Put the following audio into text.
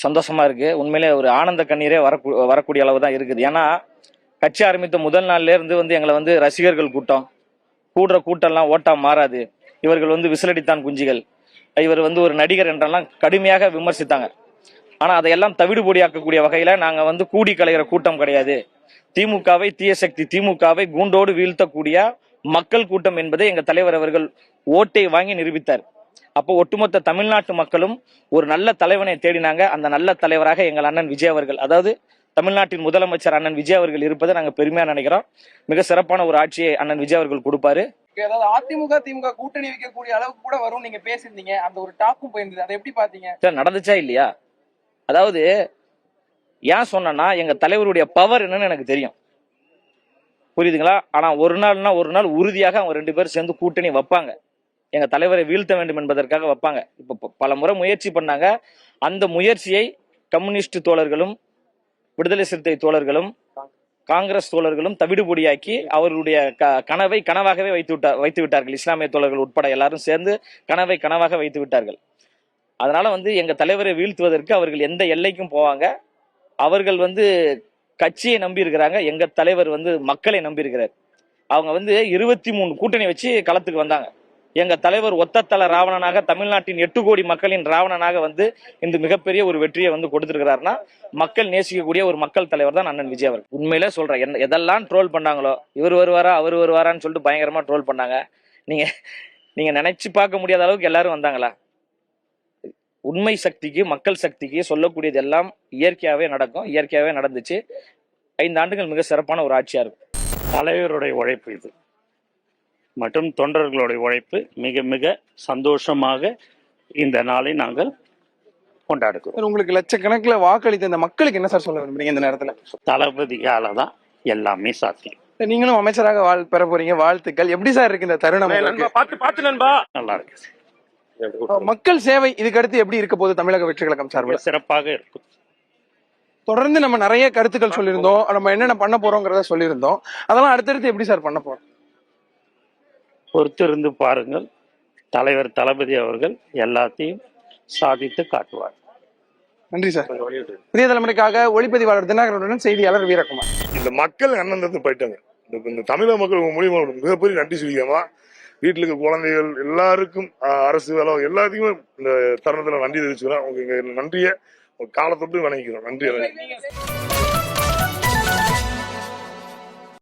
சந்தோஷமா இருக்கு. உண்மையிலே ஒரு ஆனந்த கண்ணீரே வரக்கூடிய அளவு தான் இருக்குது. ஏன்னா கட்சி ஆரம்பித்த முதல் நாள்ல இருந்து எங்களை ரசிகர்கள் கூட்டம் கூடுற கூட்டம்லாம் ஓட்டா மாறாது, இவர்கள் விசிலடித்தான் குஞ்சிகள், இவர் ஒரு நடிகர் என்றெல்லாம் கடுமையாக விமர்சித்தாங்க. ஆனா அதையெல்லாம் தவிடுபொடியாக்கக்கூடிய வகையில நாங்க கூடி கலைகிற கூட்டம் கிடையாது. திமுகவை தீய சக்தி, திமுகவை கூண்டோடு வீழ்த்தக்கூடிய மக்கள் கூட்டம் என்பதை எங்க தலைவர் அவர்கள் ஓட்டை வாங்கி நிரூபித்தார். அப்போ ஒட்டுமொத்த தமிழ்நாட்டு மக்களும் ஒரு நல்ல தலைவனை தேடினாங்க. அந்த நல்ல தலைவராக எங்கள் அண்ணன் விஜய் அவர்கள், அதாவது தமிழ்நாட்டின் முதலமைச்சர் அண்ணன் விஜய் அவர்கள் இருப்பதை நாங்க பெருமையா நினைக்கிறோம். மிக சிறப்பான ஒரு ஆட்சியை அண்ணன் விஜய் அவர்கள் கொடுப்பாரு. அதாவது அதிமுக திமுக கூட்டணி வைக்கக்கூடிய அளவுக்கு கூட வரும் நீங்க பேசியிருந்தீங்க, அந்த ஒரு டாக்கும் போயிருந்தது, அதை எப்படி பாத்தீங்க? நடந்துச்சா இல்லையா? அதாவது ஏன் சொன்னா எங்க தலைவருடைய பவர் என்னன்னு எனக்கு தெரியும், புரியுதுங்களா? ஆனா ஒரு நாள் உறுதியாக அவங்க 2 பேரும் சேர்ந்து கூட்டணி வைப்பாங்க. எங்க தலைவரை வீழ்த்த வேண்டும் என்பதற்காக வைப்பாங்க. இப்ப பல முறை முயற்சி பண்ணாங்க. அந்த முயற்சியை கம்யூனிஸ்ட் தோழர்களும் விடுதலை சிறுத்தை தோழர்களும் காங்கிரஸ் தோழர்களும் தவிடுபொடியாக்கி அவர்களுடைய கனவை கனவாகவே வைத்து விட்டார்கள். இஸ்லாமிய தோழர்கள் உட்பட எல்லாரும் சேர்ந்து கனவை கனவாக வைத்து விட்டார்கள். அதனால எங்க தலைவரை வீழ்த்துவதற்கு அவர்கள் எந்த எல்லைக்கும் போவாங்க. அவர்கள் கட்சியை நம்பி இருக்கிறாங்க. எங்க தலைவர் மக்களை நம்பி இருக்கிறார். அவங்க 23 கூட்டணி வச்சு களத்துக்கு வந்தாங்க. எங்க தலைவர் ஒத்தத்தல ராவணனாக, தமிழ்நாட்டின் 8 கோடி மக்களின் ராவணனாக இந்த மிகப்பெரிய ஒரு வெற்றியை கொடுத்திருக்கிறாருன்னா மக்கள் நேசிக்கக்கூடிய ஒரு மக்கள் தலைவர் தான் அண்ணன் விஜய் அவர்கள். உண்மையிலே சொல்றேன், எதெல்லாம் ட்ரோல் பண்ணாங்களோ, இவர் வருவாரா அவர் வருவாரான்னு சொல்லிட்டு பயங்கரமா ட்ரோல் பண்ணாங்க. நீங்க நினைச்சு பார்க்க முடியாத அளவுக்கு எல்லாரும் வந்தாங்களா? உண்மை சக்திக்கு, மக்கள் சக்திக்கு சொல்லக்கூடியது எல்லாம் இயற்கையாவே நடக்கும். இயற்கையாவே நடந்துச்சு. 5 ஆண்டுகள் மிக சிறப்பான ஒரு ஆட்சியா இருக்கும். தலைவருடைய உழைப்பு இது மற்றும் தொண்டர்களுடைய உழைப்பு. மிக மிக சந்தோஷமாக இந்த நாளை நாங்கள் கொண்டாடுகிறோம். உங்களுக்கு லட்சக்கணக்கில் வாக்களித்த இந்த மக்களுக்கு என்ன சார் சொல்ல விரும்புறீங்க இந்த நேரத்துல? தளபதியால தான் எல்லாமே சாத்தியம். நீங்களும் அமைச்சராக பெற போறீங்க, வாழ்த்துக்கள். எப்படி சார் இருக்கு இந்த தருணம்? நல்லா இருக்கு. மக்கள் சேவை இதுக்கு அடுத்து எப்படி இருக்க போகுது தமிழக வெற்றி கழகம் சார்பில்? சிறப்பாக இருக்கும். தொடர்ந்து நம்ம நிறைய கருத்துக்கள் சொல்லியிருந்தோம், நம்ம என்னென்ன பண்ண போறோங்கிறத சொல்லியிருந்தோம். அதெல்லாம் அடுத்தடுத்து எப்படி சார் பண்ண போறோம்? பொறுத்திருந்து பாருங்கள். தலைவர் தளபதி அவர்கள் எல்லாத்தையும் சாதித்து காட்டுவார். நன்றி சார். புதிய தலைமுறைக்காக ஒளிப்பதிவாளர் தினகரனுடன் செய்தியாளர் வீரகுமார். இந்த மக்கள் அண்ணன் போயிட்டாங்க. இந்த தமிழக மக்கள் மூலியமா மிகப்பெரிய நன்றி சொல்லிக்காமா. வீட்டில் இருக்க குழந்தைகள் எல்லாருக்கும், அரசு வேலை எல்லாத்துக்குமே இந்த தருணத்துல நன்றி தெரிவிச்சுக்கிறோம். உங்களுக்கு நன்றியை காலத்தொட்டு வணங்கிக்கிறோம். நன்றி.